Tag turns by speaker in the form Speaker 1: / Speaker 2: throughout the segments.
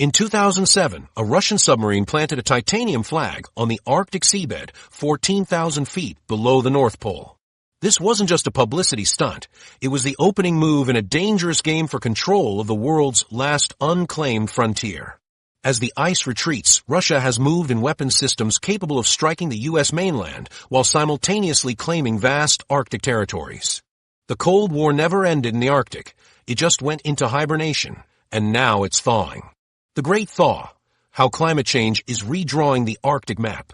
Speaker 1: In 2007, a Russian submarine planted a titanium flag on the Arctic seabed 14,000 feet below the North Pole. This wasn't just a publicity stunt. It was the opening move in a dangerous game for control of the world's last unclaimed frontier. As the ice retreats, Russia has moved in weapons systems capable of striking the U.S. mainland while simultaneously claiming vast Arctic territories. The Cold War never ended in the Arctic. It just went into hibernation, and now it's thawing. The Great Thaw, how climate change is redrawing the Arctic map.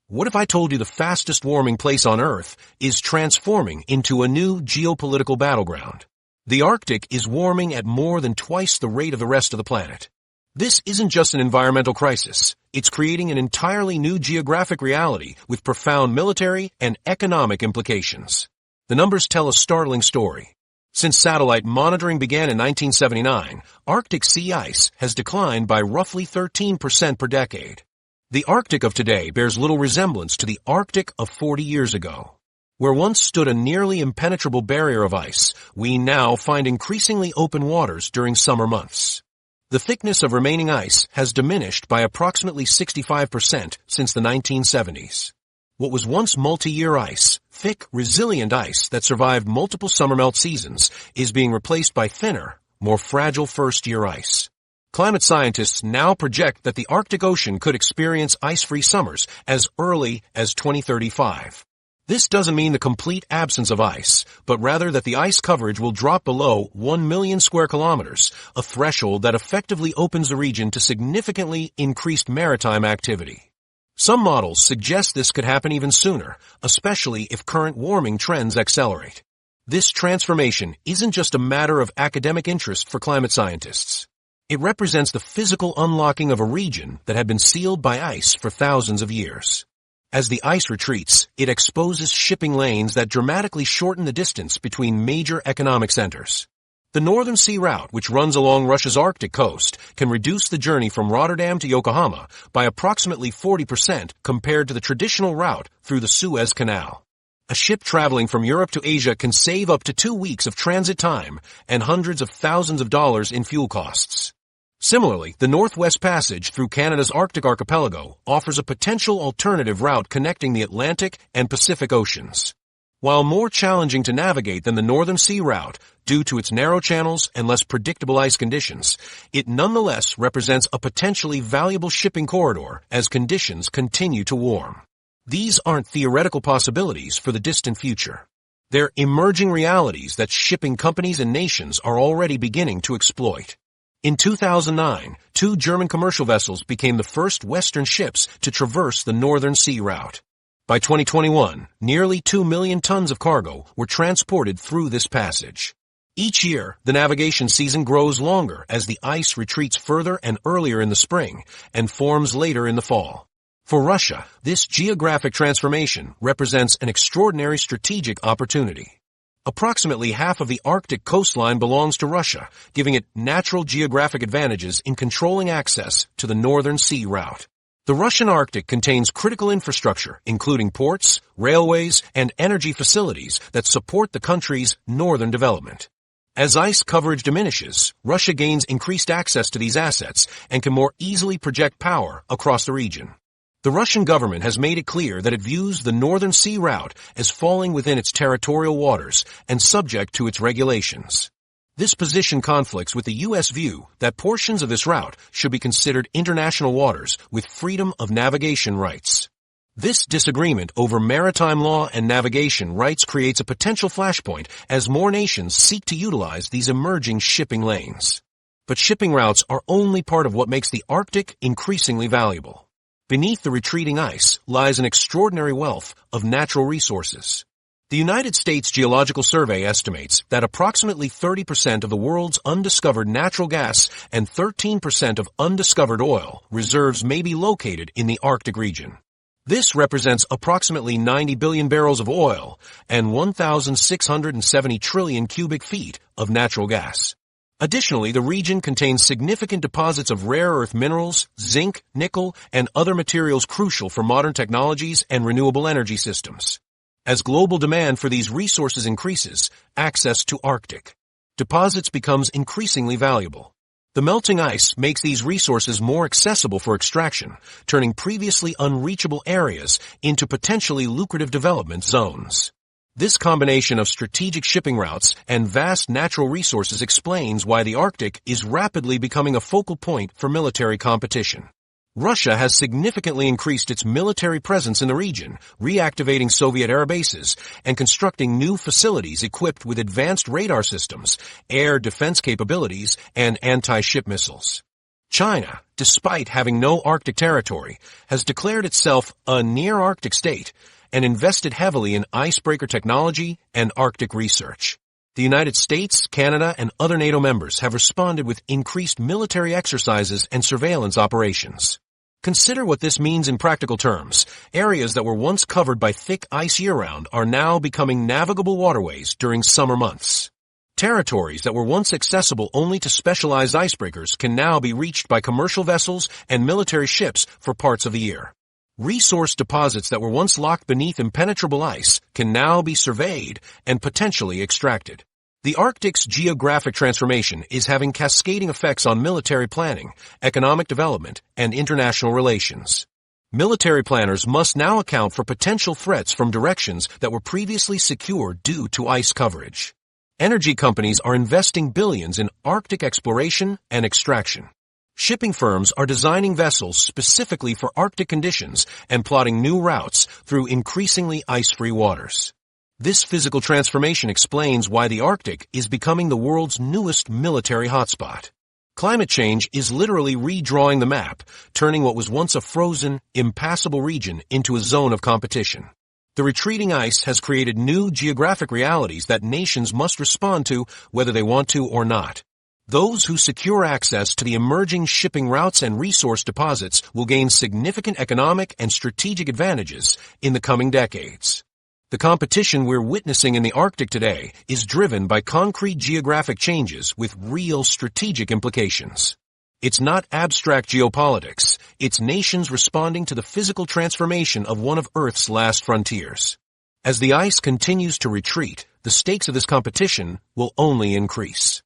Speaker 1: What if I told you the fastest warming place on Earth is transforming into a new geopolitical battleground? The Arctic is warming at more than twice the rate of the rest of the planet. This isn't just an environmental crisis. It's creating an entirely new geographic reality with profound military and economic implications. The numbers tell a startling story. Since satellite monitoring began in 1979, Arctic sea ice has declined by roughly 13% per decade. The Arctic of today bears little resemblance to the Arctic of 40 years ago. Where once stood a nearly impenetrable barrier of ice, we now find increasingly open waters during summer months. The thickness of remaining ice has diminished by approximately 65% since the 1970s. What was once multi-year ice, thick, resilient ice that survived multiple summer melt seasons, is being replaced by thinner, more fragile first-year ice. Climate scientists now project that the Arctic Ocean could experience ice-free summers as early as 2035. This doesn't mean the complete absence of ice, but rather that the ice coverage will drop below 1 million square kilometers, a threshold that effectively opens the region to significantly increased maritime activity. Some models suggest this could happen even sooner, especially if current warming trends accelerate. This transformation isn't just a matter of academic interest for climate scientists. It represents the physical unlocking of a region that had been sealed by ice for thousands of years. As the ice retreats, it exposes shipping lanes that dramatically shorten the distance between major economic centers. The Northern Sea Route, which runs along Russia's Arctic coast, can reduce the journey from Rotterdam to Yokohama by approximately 40% compared to the traditional route through the Suez Canal. A ship traveling from Europe to Asia can save up to 2 weeks of transit time and hundreds of thousands of dollars in fuel costs. Similarly, the Northwest Passage through Canada's Arctic archipelago offers a potential alternative route connecting the Atlantic and Pacific Oceans. While more challenging to navigate than the Northern Sea Route due to its narrow channels and less predictable ice conditions, it nonetheless represents a potentially valuable shipping corridor as conditions continue to warm. These aren't theoretical possibilities for the distant future. They're emerging realities that shipping companies and nations are already beginning to exploit. In 2009, 2 German commercial vessels became the first Western ships to traverse the Northern Sea Route. By 2021, nearly 2 million tons of cargo were transported through this passage. Each year, the navigation season grows longer as the ice retreats further and earlier in the spring and forms later in the fall. For Russia, this geographic transformation represents an extraordinary strategic opportunity. Approximately half of the Arctic coastline belongs to Russia, giving it natural geographic advantages in controlling access to the Northern Sea Route. The Russian Arctic contains critical infrastructure, including ports, railways, and energy facilities that support the country's northern development. As ice coverage diminishes, Russia gains increased access to these assets and can more easily project power across the region. The Russian government has made it clear that it views the Northern Sea Route as falling within its territorial waters and subject to its regulations. This position conflicts with the U.S. view that portions of this route should be considered international waters with freedom of navigation rights. This disagreement over maritime law and navigation rights creates a potential flashpoint as more nations seek to utilize these emerging shipping lanes. But shipping routes are only part of what makes the Arctic increasingly valuable. Beneath the retreating ice lies an extraordinary wealth of natural resources. The United States Geological Survey estimates that approximately 30% of the world's undiscovered natural gas and 13% of undiscovered oil reserves may be located in the Arctic region. This represents approximately 90 billion barrels of oil and 1,670 trillion cubic feet of natural gas. Additionally, the region contains significant deposits of rare earth minerals, zinc, nickel, and other materials crucial for modern technologies and renewable energy systems. As global demand for these resources increases, access to Arctic deposits becomes increasingly valuable. The melting ice makes these resources more accessible for extraction, turning previously unreachable areas into potentially lucrative development zones. This combination of strategic shipping routes and vast natural resources explains why the Arctic is rapidly becoming a focal point for military competition. Russia has significantly increased its military presence in the region, reactivating Soviet air bases and constructing new facilities equipped with advanced radar systems, air defense capabilities, and anti-ship missiles. China, despite having no Arctic territory, has declared itself a near-Arctic state and invested heavily in icebreaker technology and Arctic research. The United States, Canada, and other NATO members have responded with increased military exercises and surveillance operations. Consider what this means in practical terms. Areas that were once covered by thick ice year-round are now becoming navigable waterways during summer months. Territories that were once accessible only to specialized icebreakers can now be reached by commercial vessels and military ships for parts of the year. Resource deposits that were once locked beneath impenetrable ice can now be surveyed and potentially extracted. The Arctic's geographic transformation is having cascading effects on military planning, economic development, and international relations. Military planners must now account for potential threats from directions that were previously secure due to ice coverage. Energy companies are investing billions in Arctic exploration and extraction. Shipping firms are designing vessels specifically for Arctic conditions and plotting new routes through increasingly ice-free waters. This physical transformation explains why the Arctic is becoming the world's newest military hotspot. Climate change is literally redrawing the map, turning what was once a frozen, impassable region into a zone of competition. The retreating ice has created new geographic realities that nations must respond to whether they want to or not. Those who secure access to the emerging shipping routes and resource deposits will gain significant economic and strategic advantages in the coming decades. The competition we're witnessing in the Arctic today is driven by concrete geographic changes with real strategic implications. It's not abstract geopolitics, it's nations responding to the physical transformation of one of Earth's last frontiers. As the ice continues to retreat, the stakes of this competition will only increase.